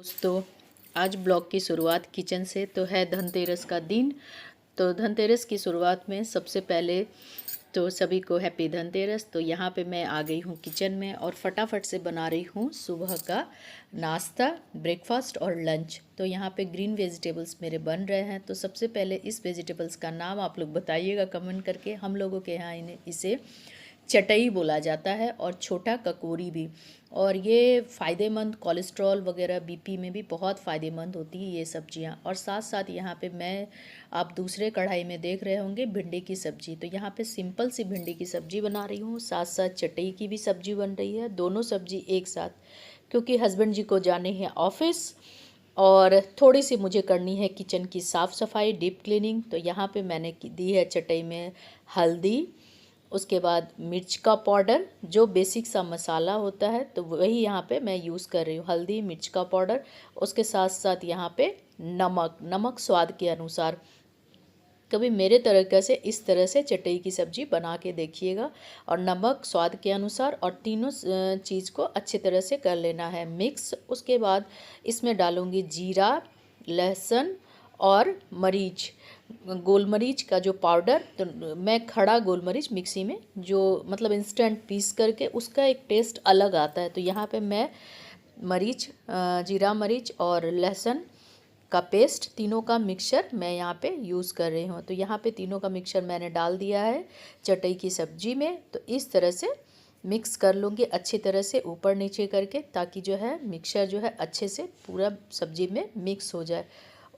दोस्तों, आज ब्लॉग की शुरुआत किचन से तो है। धनतेरस का दिन, तो धनतेरस की शुरुआत में सबसे पहले तो सभी को हैप्पी धनतेरस। तो यहाँ पे मैं आ गई हूँ किचन में और फटाफट से बना रही हूँ सुबह का नाश्ता, ब्रेकफास्ट और लंच। तो यहाँ पे ग्रीन वेजिटेबल्स मेरे बन रहे हैं। तो सबसे पहले इस वेजिटेबल्स का नाम आप लोग बताइएगा कमेंट करके। हम लोगों के यहाँ इसे चटई बोला जाता है और छोटा ककोरी भी। और ये फ़ायदेमंद, कोलेस्ट्रॉल वगैरह बीपी में भी बहुत फ़ायदेमंद होती है ये सब्जियां। और साथ साथ यहाँ पे आप दूसरे कढ़ाई में देख रहे होंगे भिंडी की सब्ज़ी। तो यहाँ पे सिंपल सी भिंडी की सब्ज़ी बना रही हूँ, साथ साथ चटई की भी सब्ज़ी बन रही है, दोनों सब्ज़ी एक साथ, क्योंकि हस्बैंड जी को जाने हैं ऑफिस और थोड़ी सी मुझे करनी है किचन की साफ़ सफाई, डीप क्लीनिंग। तो यहाँ पे मैंने दी है चटई में हल्दी, उसके बाद मिर्च का पाउडर, जो बेसिक सा मसाला होता है तो वही यहाँ पे मैं यूज़ कर रही हूँ, हल्दी मिर्च का पाउडर। उसके साथ साथ यहाँ पे नमक स्वाद के अनुसार। कभी मेरे तरीके से इस तरह से चटई की सब्ज़ी बना के देखिएगा। और नमक स्वाद के अनुसार और तीनों चीज़ को अच्छे तरह से कर लेना है मिक्स। उसके बाद इसमें डालूँगी जीरा, लहसुन और मरीच, गोल मरीच का जो पाउडर। तो मैं खड़ा गोल मरीच मिक्सी में जो मतलब इंस्टेंट पीस करके, उसका एक टेस्ट अलग आता है। तो यहाँ पे मैं मरीच, जीरा मरीच और लहसुन का पेस्ट, तीनों का मिक्सचर मैं यहाँ पे यूज़ कर रही हूँ। तो यहाँ पे तीनों का मिक्सचर मैंने डाल दिया है चटई की सब्ज़ी में। तो इस तरह से मिक्स कर लूँगी अच्छी तरह से ऊपर नीचे करके, ताकि जो है मिक्सचर जो है अच्छे से पूरा सब्ज़ी में मिक्स हो जाए।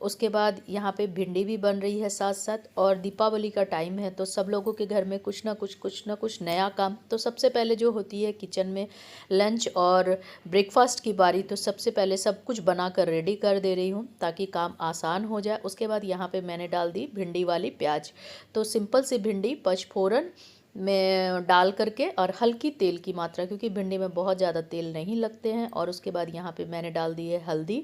उसके बाद यहाँ पे भिंडी भी बन रही है साथ साथ। और दीपावली का टाइम है तो सब लोगों के घर में कुछ ना कुछ नया काम। तो सबसे पहले जो होती है किचन में लंच और ब्रेकफास्ट की बारी, तो सबसे पहले सब कुछ बनाकर रेडी कर दे रही हूँ ताकि काम आसान हो जाए। उसके बाद यहाँ पे मैंने डाल दी भिंडी वाली प्याज। तो सिंपल सी भिंडी पचफोरन में डाल करके और हल्की तेल की मात्रा, क्योंकि भिंडी में बहुत ज़्यादा तेल नहीं लगते हैं। और उसके बाद यहाँ पे मैंने डाल दी है हल्दी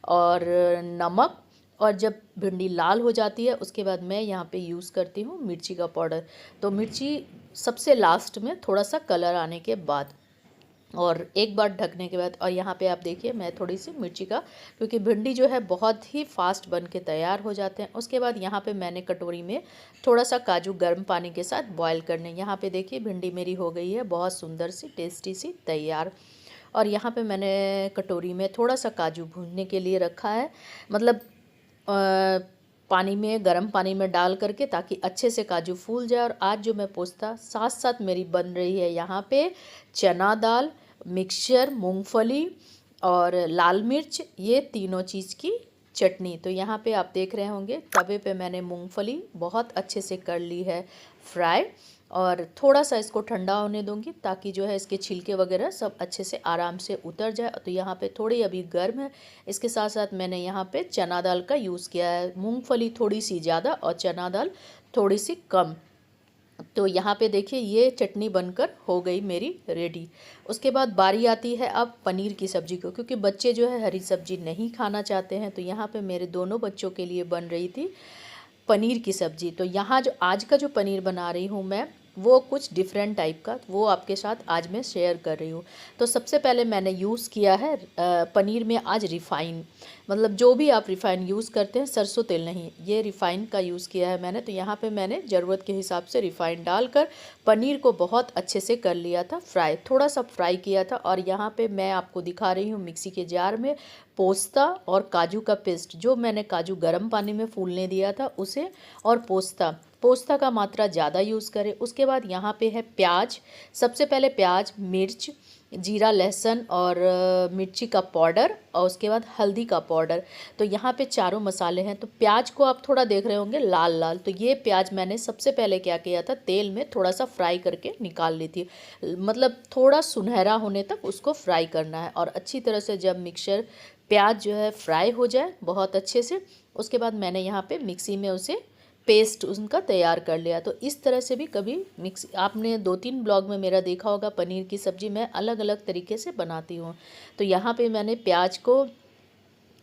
और नमक। और जब भिंडी लाल हो जाती है उसके बाद मैं यहाँ पे यूज़ करती हूँ मिर्ची का पाउडर। तो मिर्ची सबसे लास्ट में, थोड़ा सा कलर आने के बाद, और एक बार ढकने के बाद। और यहाँ पे आप देखिए मैं थोड़ी सी मिर्ची का, क्योंकि भिंडी जो है बहुत ही फास्ट बन के तैयार हो जाते हैं। उसके बाद यहाँ पे मैंने कटोरी में थोड़ा सा काजू गर्म पानी के साथ बॉयल करने। यहाँ पे देखिए भिंडी मेरी हो गई है बहुत सुंदर सी टेस्टी सी तैयार। और यहाँ पे मैंने कटोरी में थोड़ा सा काजू भूनने के लिए रखा है, मतलब पानी में, गर्म पानी में डाल करके, ताकि अच्छे से काजू फूल जाए। और आज जो मैं पोस्ता साथ साथ मेरी बन रही है यहाँ पे चना दाल, मिक्सचर, मूंगफली और लाल मिर्च, ये तीनों चीज़ की चटनी। तो यहाँ पे आप देख रहे होंगे तवे पे मैंने मूंगफली बहुत अच्छे से कर ली है फ्राई। और थोड़ा सा इसको ठंडा होने दूंगी ताकि जो है इसके छिलके वगैरह सब अच्छे से आराम से उतर जाए। तो यहाँ पे थोड़ी अभी गर्म है। इसके साथ साथ मैंने यहाँ पे चना दाल का यूज़ किया है, मूंगफली थोड़ी सी ज़्यादा और चना दाल थोड़ी सी कम। तो यहाँ पे देखिए ये चटनी बनकर हो गई मेरी रेडी। उसके बाद बारी आती है अब पनीर की सब्ज़ी को, क्योंकि बच्चे जो है हरी सब्ज़ी नहीं खाना चाहते हैं। तो यहाँ पे मेरे दोनों बच्चों के लिए बन रही थी पनीर की सब्ज़ी। तो यहाँ जो आज का जो पनीर बना रही हूँ मैं, वो कुछ डिफरेंट टाइप का, वो आपके साथ आज मैं शेयर कर रही हूँ। तो सबसे पहले मैंने यूज़ किया है पनीर में आज रिफ़ाइन, मतलब जो भी आप रिफ़ाइन यूज़ करते हैं, सरसों तेल नहीं, ये रिफ़ाइन का यूज़ किया है मैंने। तो यहाँ पे मैंने ज़रूरत के हिसाब से रिफ़ाइन डालकर पनीर को बहुत अच्छे से कर लिया था फ्राई, थोड़ा सा फ्राई किया था। और यहाँ पे मैं आपको दिखा रही हूँ मिक्सी के जार में पोस्ता और काजू का पेस्ट, जो मैंने काजू गर्म पानी में फूलने दिया था उसे, और पोस्ता का मात्रा ज़्यादा यूज़ करें। उसके बाद यहाँ पे है प्याज। सबसे पहले प्याज, मिर्च, जीरा, लहसुन और मिर्ची का पाउडर, और उसके बाद हल्दी का पाउडर। तो यहाँ पे चारों मसाले हैं। तो प्याज को आप थोड़ा देख रहे होंगे लाल लाल, तो ये प्याज मैंने सबसे पहले क्या किया था, तेल में थोड़ा सा फ्राई करके निकाल ली थी, मतलब थोड़ा सुनहरा होने तक उसको फ्राई करना है। और अच्छी तरह से जब मिक्सचर प्याज जो है फ्राई हो जाए बहुत अच्छे से, उसके बाद मैंने यहाँ पे मिक्सी में उसे पेस्ट उनका तैयार कर लिया। तो इस तरह से भी कभी मिक्स, आपने 2-3 ब्लॉग में मेरा देखा होगा, पनीर की सब्ज़ी मैं अलग अलग तरीके से बनाती हूँ। तो यहाँ पे मैंने प्याज को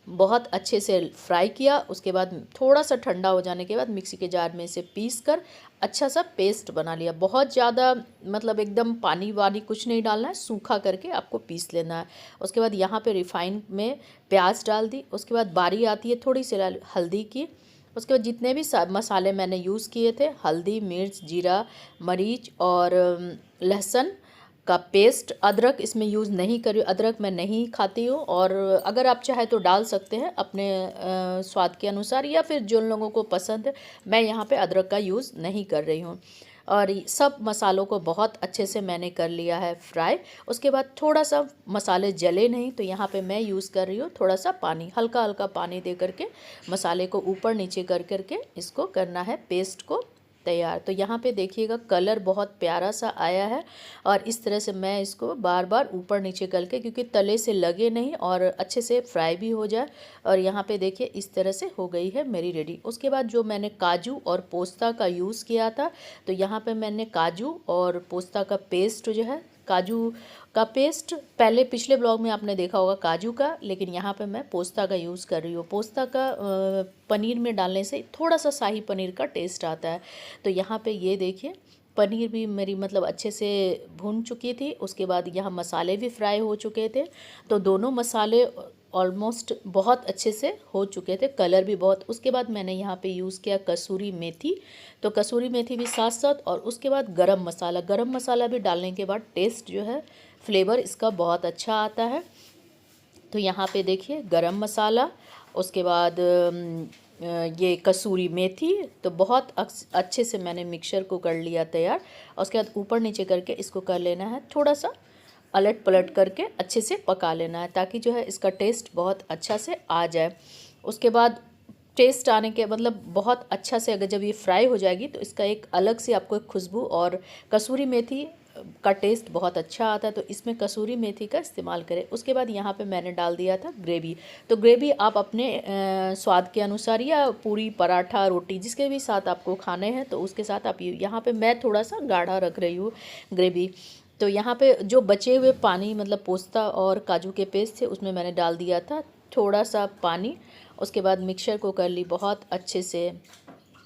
बहुत अच्छे से फ्राई किया। उसके बाद थोड़ा सा ठंडा हो जाने के बाद मिक्सी के जार में इसे पीस कर अच्छा सा पेस्ट बना लिया। बहुत ज़्यादा मतलब एकदम पानी वानी कुछ नहीं डालना है, सूखा करके आपको पीस लेना है। उसके बाद यहाँ पे रिफाइन में प्याज डाल दी। उसके बाद बारी आती है थोड़ी सी हल्दी की। उसके बाद जितने भी मसाले मैंने यूज़ किए थे, हल्दी, मिर्च, जीरा, मरीच और लहसुन का पेस्ट। अदरक इसमें यूज़ नहीं करी, अदरक मैं नहीं खाती हूँ, और अगर आप चाहे तो डाल सकते हैं अपने स्वाद के अनुसार, या फिर जिन लोगों को पसंद है। मैं यहाँ पे अदरक का यूज़ नहीं कर रही हूँ। और सब मसालों को बहुत अच्छे से मैंने कर लिया है फ्राई। उसके बाद थोड़ा सा मसाले जले नहीं, तो यहाँ पे मैं यूज़ कर रही हूँ थोड़ा सा पानी, हल्का हल्का पानी दे करके मसाले को ऊपर नीचे कर करके इसको करना है पेस्ट को तैयार। तो यहाँ पे देखिएगा कलर बहुत प्यारा सा आया है, और इस तरह से मैं इसको बार बार ऊपर नीचे करके, क्योंकि तले से लगे नहीं और अच्छे से फ्राई भी हो जाए। और यहाँ पे देखिए इस तरह से हो गई है मेरी रेडी। उसके बाद जो मैंने काजू और पोस्ता का यूज़ किया था, तो यहाँ पे मैंने काजू और पोस्ता का पेस्ट जो है, काजू का पेस्ट पहले पिछले ब्लॉग में आपने देखा होगा काजू का, लेकिन यहाँ पे मैं पोस्ता का यूज़ कर रही हूँ। पोस्ता का पनीर में डालने से थोड़ा सा शाही पनीर का टेस्ट आता है। तो यहाँ पे ये देखिए पनीर भी मेरी मतलब अच्छे से भून चुकी थी। उसके बाद यहाँ मसाले भी फ्राई हो चुके थे, तो दोनों मसाले ऑलमोस्ट बहुत अच्छे से हो चुके थे, कलर भी बहुत। उसके बाद मैंने यहाँ पे यूज़ किया कसूरी मेथी, तो कसूरी मेथी भी साथ साथ, और उसके बाद गरम मसाला भी डालने के बाद टेस्ट जो है, फ्लेवर इसका बहुत अच्छा आता है। तो यहाँ पे देखिए गरम मसाला, उसके बाद ये कसूरी मेथी, तो बहुत अच्छे से मैंने मिक्सचर को कर लिया तैयार। और उसके बाद ऊपर नीचे करके इसको कर लेना है, थोड़ा सा अलट पलट करके अच्छे से पका लेना है, ताकि जो है इसका टेस्ट बहुत अच्छा से आ जाए। उसके बाद टेस्ट आने के मतलब बहुत अच्छा से अगर जब ये फ्राई हो जाएगी, तो इसका एक अलग से आपको एक खुशबू, और कसूरी मेथी का टेस्ट बहुत अच्छा आता है, तो इसमें कसूरी मेथी का इस्तेमाल करें। उसके बाद यहाँ पे मैंने डाल दिया था ग्रेवी। तो ग्रेवी आप अपने स्वाद के अनुसार, या पूरी, पराठा, रोटी, जिसके भी साथ आपको खाने हैं, तो उसके साथ आप यहाँ पे मैं थोड़ा सा गाढ़ा रख रही हूँ ग्रेवी। तो यहाँ पे जो बचे हुए पानी मतलब पोस्ता और काजू के पेस्ट थे, उसमें मैंने डाल दिया था थोड़ा सा पानी। उसके बाद मिक्सचर को कर ली बहुत अच्छे से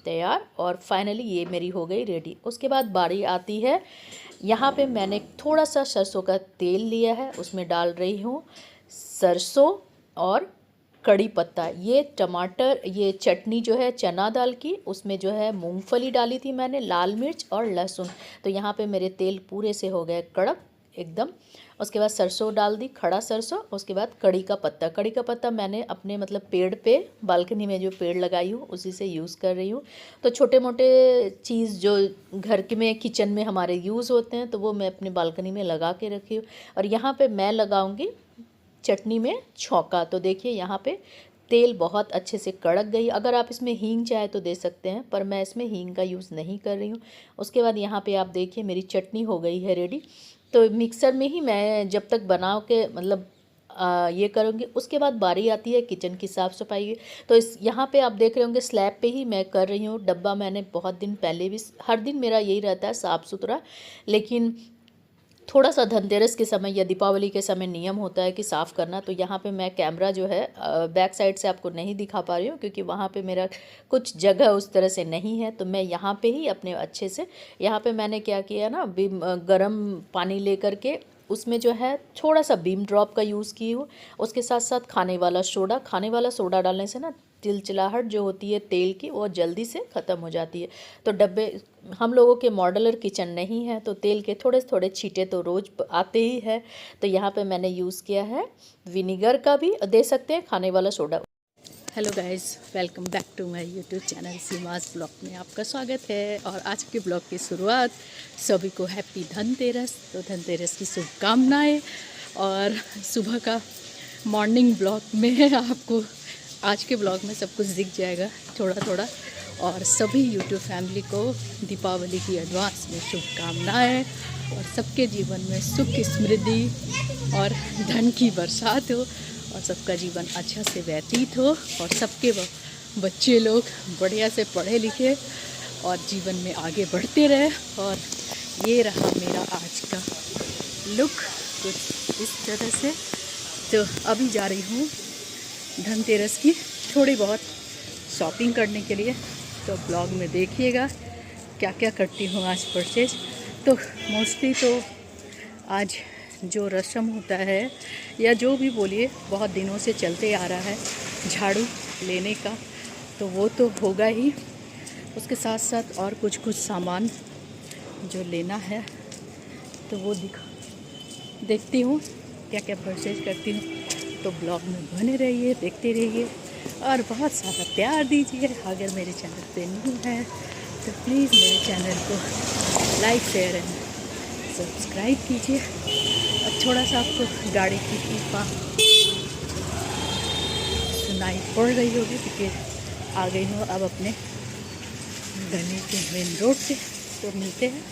तैयार, और फाइनली ये मेरी हो गई रेडी। उसके बाद बारी आती है, यहाँ पे मैंने थोड़ा सा सरसों का तेल लिया है, उसमें डाल रही हूँ सरसों और कड़ी पत्ता, ये टमाटर, ये चटनी जो है चना दाल की, उसमें जो है मूंगफली डाली थी मैंने, लाल मिर्च और लहसुन। तो यहाँ पे मेरे तेल पूरे से हो गए कड़क एकदम। उसके बाद सरसों डाल दी, खड़ा सरसों। उसके बाद कड़ी का पत्ता मैंने अपने मतलब पेड़ पे, बालकनी में जो पेड़ लगाई हूँ उसी से यूज़ कर रही हूँ। तो छोटे मोटे चीज़ जो घर के में किचन में हमारे यूज़ होते हैं, तो वो मैं अपनी बालकनी में लगा के रखी हूँ। और यहाँ पे मैं लगाऊंगी चटनी में छौंका। तो देखिए यहाँ पे तेल बहुत अच्छे से कड़क गई। अगर आप इसमें हींग चाहे तो दे सकते हैं, पर मैं इसमें हींग का यूज़ नहीं कर रही हूँ। उसके बाद यहाँ पे आप देखिए मेरी चटनी हो गई है रेडी। तो मिक्सर में ही मैं जब तक बना के मतलब ये करूँगी। उसके बाद बारी आती है किचन की साफ़ सफाई की। तो इस यहाँ पे आप देख रहे होंगे स्लैब पे ही मैं कर रही हूँ। डब्बा मैंने बहुत दिन पहले भी, हर दिन मेरा यही रहता है साफ़ सुथरा, लेकिन थोड़ा सा धनतेरस के समय या दीपावली के समय नियम होता है कि साफ़ करना। तो यहाँ पे मैं कैमरा जो है बैक साइड से आपको नहीं दिखा पा रही हूँ, क्योंकि वहाँ पे मेरा कुछ जगह उस तरह से नहीं है। तो मैं यहाँ पे ही अपने अच्छे से, यहाँ पे मैंने क्या किया ना, गरम पानी ले करके उसमें जो है थोड़ा सा बीम ड्रॉप का यूज़ की हूँ। उसके साथ साथ खाने वाला सोडा डालने से ना चिलचिलाहट जो होती है तेल की, वो जल्दी से ख़त्म हो जाती है। तो डब्बे, हम लोगों के मॉड्यूलर किचन नहीं है, तो तेल के थोड़े थोड़े छींटे तो रोज़ आते ही है। तो यहाँ पे मैंने यूज़ किया है विनीगर का, भी दे सकते हैं खाने वाला soda. Hello guys, welcome back to my YouTube channel Seema's blog में आपका स्वागत है। और आज के ब्लॉग की शुरुआत, सभी को हैप्पी धनतेरस। तो धनतेरस की शुभकामनाएं। और सुबह का मॉर्निंग ब्लॉग में आपको, आज के ब्लॉग में सब कुछ दिख जाएगा थोड़ा थोड़ा। और सभी यूट्यूब फैमिली को दीपावली की एडवांस में शुभकामनाएं, और सबके जीवन में सुख, समृद्धि और धन की बरसात हो, और सबका जीवन अच्छा से व्यतीत हो, और सबके बच्चे लोग बढ़िया से पढ़े लिखे और जीवन में आगे बढ़ते रहे। और ये रहा मेरा आज का लुक कुछ इस तरह से। तो अभी जा रही हूँ धनतेरस की थोड़ी बहुत शॉपिंग करने के लिए। तो ब्लॉग में देखिएगा क्या क्या करती हूँ आज परचेज। तो मोस्टली तो आज जो रस्म होता है या जो भी बोलिए बहुत दिनों से चलते आ रहा है झाड़ू लेने का, तो वो तो होगा ही। उसके साथ साथ और कुछ कुछ सामान जो लेना है तो वो देखती हूँ क्या क्या परचेज करती हूँ। तो ब्लॉग में बने रहिए, देखते रहिए और बहुत सारा प्यार दीजिए। अगर मेरे चैनल पे न्यू है तो प्लीज़ मेरे चैनल को लाइक शेयर एंड सब्सक्राइब कीजिए। और थोड़ा सा आपको गाड़ी की पीपा सुनाई पड़ रही होगी क्योंकि आ गई हूँ अब अपने गली के मेन रोड पे। तो मिलते हैं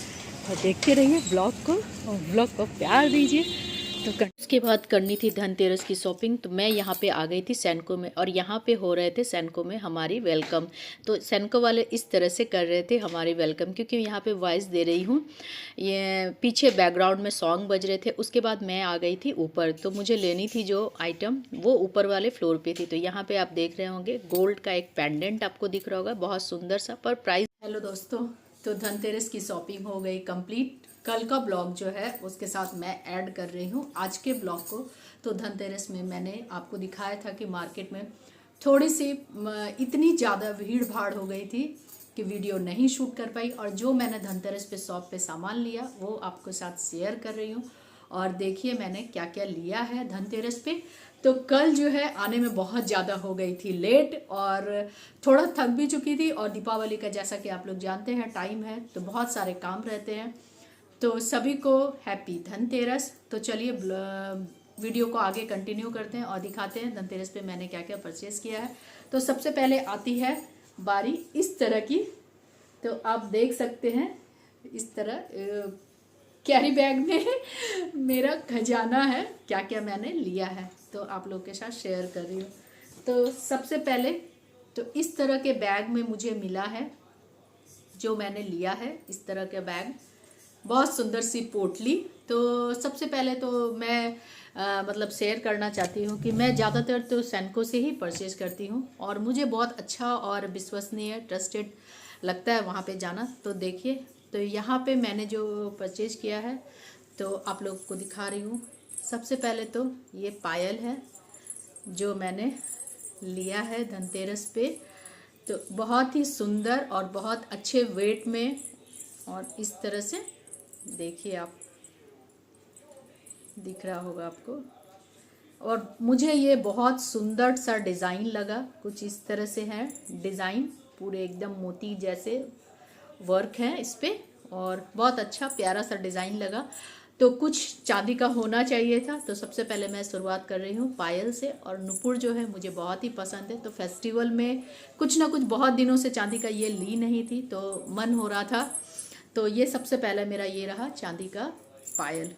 और देखते रहिए ब्लॉग को, और ब्लॉग को प्यार दीजिए। तो उसके बाद करनी थी धनतेरस की शॉपिंग। तो मैं यहाँ पे आ गई थी सैनको में, और यहाँ पे हो रहे थे सैनको में हमारी वेलकम। तो सैनको वाले इस तरह से कर रहे थे हमारी वेलकम, क्योंकि यहाँ पे वॉइस दे रही हूँ, ये पीछे बैकग्राउंड में सॉन्ग बज रहे थे। उसके बाद मैं आ गई थी ऊपर, तो मुझे लेनी थी जो आइटम वो ऊपर वाले फ्लोर पर थी। तो यहाँ पर आप देख रहे होंगे गोल्ड का एक पेंडेंट आपको दिख रहा होगा, बहुत सुंदर सा, पर प्राइस। हेलो दोस्तों, तो धनतेरस की शॉपिंग हो गई कंप्लीट। कल का ब्लॉग जो है उसके साथ मैं ऐड कर रही हूँ आज के ब्लॉग को। तो धनतेरस में मैंने आपको दिखाया था कि मार्केट में थोड़ी सी इतनी ज़्यादा भीड़ भाड़ हो गई थी कि वीडियो नहीं शूट कर पाई। और जो मैंने धनतेरस पे शॉप पे सामान लिया वो आपको साथ शेयर कर रही हूँ। और देखिए मैंने क्या क्या लिया है धनतेरस पे। तो कल जो है आने में बहुत ज़्यादा हो गई थी लेट, और थोड़ा थक भी चुकी थी। और दीपावली का जैसा कि आप लोग जानते हैं टाइम है, तो बहुत सारे काम रहते हैं। तो सभी को हैप्पी धनतेरस। तो चलिए वीडियो को आगे कंटिन्यू करते हैं और दिखाते हैं धनतेरस पे मैंने क्या क्या परचेज़ किया है। तो सबसे पहले आती है बारी इस तरह की। तो आप देख सकते हैं इस तरह कैरी बैग में मेरा खजाना है, क्या क्या मैंने लिया है तो आप लोग के साथ शेयर कर रही हूँ। तो सबसे पहले तो इस तरह के बैग में मुझे मिला है, जो मैंने लिया है इस तरह के बैग, बहुत सुंदर सी पोटली। तो सबसे पहले तो मैं मतलब शेयर करना चाहती हूँ कि मैं ज़्यादातर तो सैनको से ही परचेज करती हूँ, और मुझे बहुत अच्छा और विश्वसनीय ट्रस्टेड लगता है वहाँ पे जाना। तो देखिए, तो यहाँ पे मैंने जो परचेज किया है तो आप लोग को दिखा रही हूँ। सबसे पहले तो ये पायल है जो मैंने लिया है धनतेरस पे। तो बहुत ही सुंदर और बहुत अच्छे वेट में, और इस तरह से देखिए, आप दिख रहा होगा आपको। और मुझे ये बहुत सुंदर सा डिज़ाइन लगा, कुछ इस तरह से है डिज़ाइन, पूरे एकदम मोती जैसे वर्क है इस पे, और बहुत अच्छा प्यारा सा डिज़ाइन लगा। तो कुछ चांदी का होना चाहिए था। तो सबसे पहले मैं शुरुआत कर रही हूँ पायल से, और नुपुर जो है मुझे बहुत ही पसंद है। तो फेस्टिवल में कुछ ना कुछ, बहुत दिनों से चांदी का ये ली नहीं थी तो मन हो रहा था, तो ये सबसे पहला मेरा ये रहा चांदी का पायल।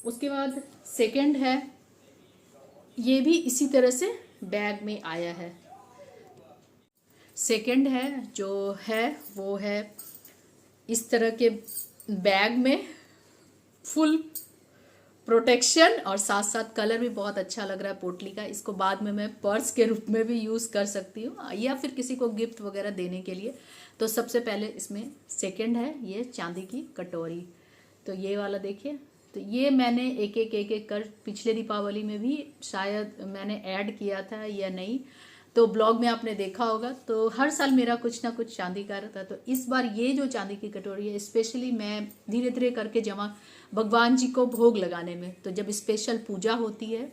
उसके बाद सेकंड है, ये भी इसी तरह से बैग में आया है। सेकंड है जो है वो है इस तरह के बैग में, फुल प्रोटेक्शन, और साथ साथ कलर भी बहुत अच्छा लग रहा है पोटली का। इसको बाद में मैं पर्स के रूप में भी यूज़ कर सकती हूँ, या फिर किसी को गिफ्ट वगैरह देने के लिए। तो सबसे पहले इसमें सेकंड है ये चांदी की कटोरी। तो ये वाला देखिए, तो ये मैंने एक एक कर पिछले दीपावली में भी शायद मैंने ऐड किया था या नहीं, तो ब्लॉग में आपने देखा होगा। तो हर साल मेरा कुछ ना कुछ चांदी का रहता है। तो इस बार ये जो चांदी की कटोरी है स्पेशली मैं धीरे धीरे करके जमा भगवान जी को भोग लगाने में, तो जब स्पेशल पूजा होती है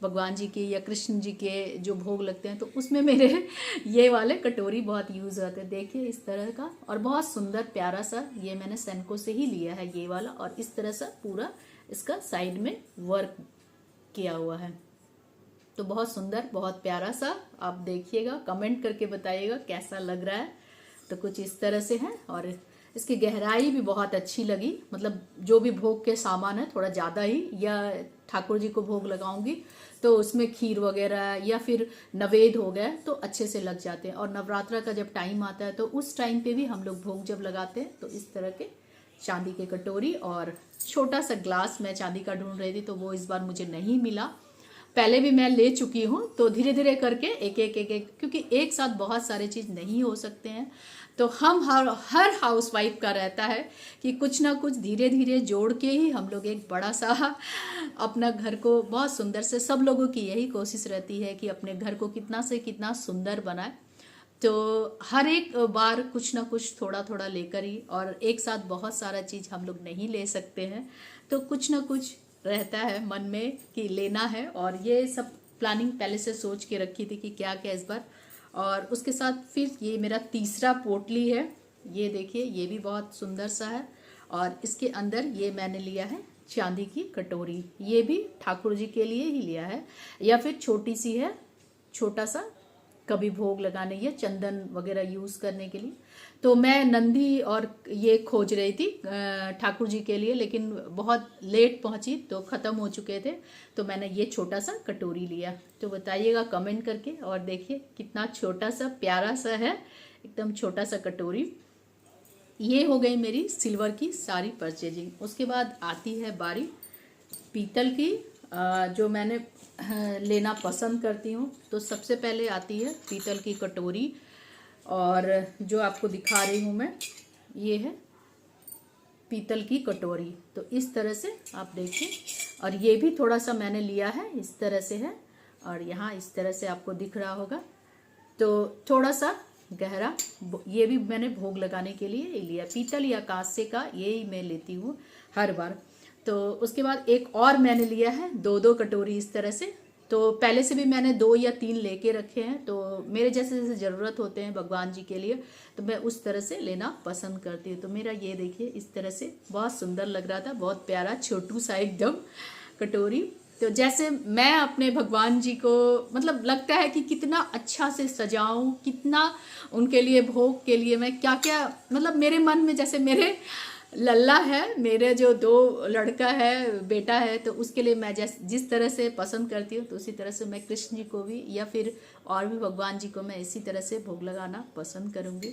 भगवान जी की या कृष्ण जी के जो भोग लगते हैं, तो उसमें मेरे ये वाले कटोरी बहुत यूज़ होते हैं। देखिए इस तरह का, और बहुत सुंदर प्यारा सा, ये मैंने सैनको से ही लिया है ये वाला, और इस तरह सा पूरा इसका साइड में वर्क किया हुआ है। तो बहुत सुंदर, बहुत प्यारा सा, आप देखिएगा, कमेंट करके बताइएगा कैसा लग रहा है। तो कुछ इस तरह से है, और इसकी गहराई भी बहुत अच्छी लगी। मतलब जो भी भोग के सामान है थोड़ा ज़्यादा ही, या ठाकुर जी को भोग लगाऊंगी तो उसमें खीर वगैरह या फिर नवेद हो गया तो अच्छे से लग जाते हैं। और नवरात्रा का जब टाइम आता है तो उस टाइम पे भी हम लोग भोग जब लगाते हैं तो इस तरह के चांदी के कटोरी और छोटा सा ग्लास मैं चांदी का ढूंढ रही थी, तो वो इस बार मुझे नहीं मिला, पहले भी मैं ले चुकी हूँ। तो धीरे धीरे करके एक एक एक एक, क्योंकि एक साथ बहुत सारे चीज़ नहीं हो सकते हैं, तो हम हर हाउस वाइफ का रहता है कि कुछ ना कुछ धीरे धीरे जोड़ के ही हम लोग एक बड़ा सा अपना घर को बहुत सुंदर से, सब लोगों की यही कोशिश रहती है कि अपने घर को कितना से कितना सुंदर बनाए। तो हर एक बार कुछ ना कुछ थोड़ा थोड़ा लेकर ही, और एक साथ बहुत सारा चीज़ हम लोग नहीं ले सकते हैं, तो कुछ ना कुछ रहता है मन में कि लेना है। और ये सब प्लानिंग पहले से सोच के रखी थी कि क्या क्या इस बार। और उसके साथ फिर ये मेरा तीसरा पोटली है, ये देखिए ये भी बहुत सुंदर सा है। और इसके अंदर ये मैंने लिया है चांदी की कटोरी, ये भी ठाकुर जी के लिए ही लिया है, या फिर छोटी सी है, छोटा सा कभी भोग लगाने या चंदन वगैरह यूज़ करने के लिए। तो मैं नंदी और ये खोज रही थी ठाकुर जी के लिए, लेकिन बहुत लेट पहुंची तो ख़त्म हो चुके थे, तो मैंने ये छोटा सा कटोरी लिया। तो बताइएगा कमेंट करके। और देखिए कितना छोटा सा प्यारा सा है, एकदम छोटा सा कटोरी। ये हो गई मेरी सिल्वर की सारी परचेजिंग। उसके बाद आती है बारी पीतल की, जो मैंने लेना पसंद करती हूँ। तो सबसे पहले आती है पीतल की कटोरी, और जो आपको दिखा रही हूँ मैं, ये है पीतल की कटोरी। तो इस तरह से आप देखिए, और ये भी थोड़ा सा मैंने लिया है, इस तरह से है, और यहाँ इस तरह से आपको दिख रहा होगा। तो थोड़ा सा गहरा, ये भी मैंने भोग लगाने के लिए लिया, पीतल या कांसे का यही मैं लेती हूँ हर बार। तो उसके बाद एक और मैंने लिया है 2-2 कटोरी इस तरह से। तो पहले से भी मैंने 2 या 3 लेके रखे हैं, तो मेरे जैसे जैसे ज़रूरत होते हैं भगवान जी के लिए, तो मैं उस तरह से लेना पसंद करती हूँ। तो मेरा ये देखिए इस तरह से बहुत सुंदर लग रहा था, बहुत प्यारा छोटू सा एकदम कटोरी। तो जैसे मैं अपने भगवान जी को मतलब लगता है कि कितना अच्छा से सजाऊं, कितना उनके लिए भोग के लिए मैं क्या क्या, मतलब मेरे मन में जैसे मेरे लल्ला है, मेरे जो 2 लड़का है, बेटा है, तो उसके लिए मैं जिस तरह से पसंद करती हूँ, तो उसी तरह से मैं कृष्ण जी को भी या फिर और भी भगवान जी को मैं इसी तरह से भोग लगाना पसंद करूँगी।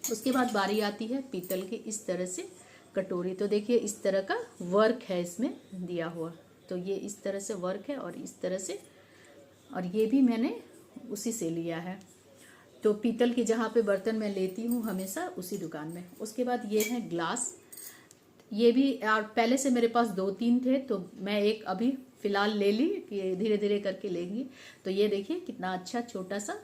उसके बाद बारी आती है पीतल की इस तरह से कटोरी। तो देखिए इस तरह का वर्क है इसमें दिया हुआ, तो ये इस तरह से वर्क है और इस तरह से, और ये भी मैंने उसी से लिया है। तो पीतल की जहाँ पे बर्तन मैं लेती हूँ हमेशा उसी दुकान में। उसके बाद ये है ग्लास, ये भी और पहले से मेरे पास 2-3 थे, तो मैं एक अभी फ़िलहाल ले ली कि धीरे धीरे करके लेंगी। तो ये देखिए कितना अच्छा छोटा सा,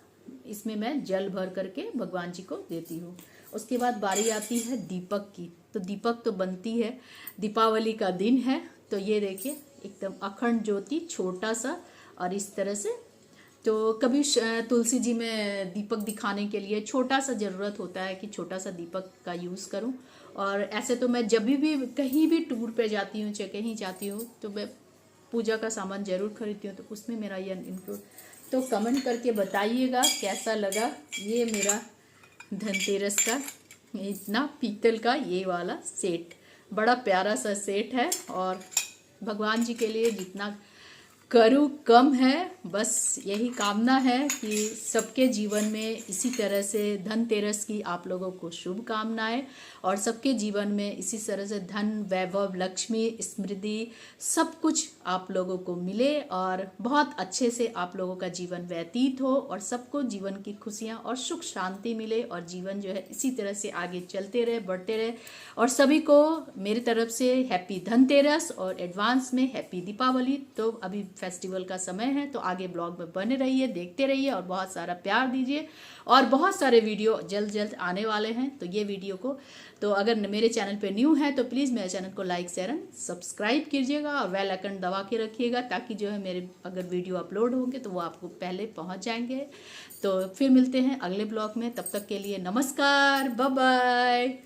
इसमें मैं जल भर करके भगवान जी को देती हूँ। उसके बाद बारी आती है दीपक की। तो दीपक तो बनती है, दीपावली का दिन है, तो ये देखिए एकदम अखंड ज्योति छोटा सा, और इस तरह से। तो कभी तुलसी जी में दीपक दिखाने के लिए छोटा सा ज़रूरत होता है कि छोटा सा दीपक का यूज़ करूं। और ऐसे तो मैं जब भी कहीं भी टूर पे जाती हूँ, चाहे कहीं जाती हूँ, तो मैं पूजा का सामान ज़रूर खरीदती हूँ, तो उसमें मेरा ये इंक्लूड। तो कमेंट करके बताइएगा कैसा लगा ये मेरा धनतेरस का इतना पीतल का ये वाला सेट। बड़ा प्यारा सा सेट है, और भगवान जी के लिए जितना करूँ कम है। बस यही कामना है कि सबके जीवन में इसी तरह से धनतेरस की आप लोगों को शुभकामनाएं, और सबके जीवन में इसी तरह से धन, वैभव, लक्ष्मी, समृद्धि सब कुछ आप लोगों को मिले, और बहुत अच्छे से आप लोगों का जीवन व्यतीत हो, और सबको जीवन की खुशियां और सुख शांति मिले, और जीवन जो है इसी तरह से आगे चलते रहे, बढ़ते रहे। और सभी को मेरी तरफ से हैप्पी धनतेरस और एडवांस में हैप्पी दीपावली। तो अभी फेस्टिवल का समय है, तो आगे ब्लॉग में बने रहिए, देखते रहिए, और बहुत सारा प्यार दीजिए। और बहुत सारे वीडियो जल्द जल्द आने वाले हैं, तो ये वीडियो को, तो अगर मेरे चैनल पे न्यू है तो प्लीज़ मेरे चैनल को लाइक, शेयर एंड सब्सक्राइब कीजिएगा, और बेल आइकन दबा के रखिएगा, ताकि जो है मेरे अगर वीडियो अपलोड होंगे तो वो आपको पहले पहुंच जाएंगे। तो फिर मिलते हैं अगले ब्लॉग में, तब तक के लिए नमस्कार, बाय बाय।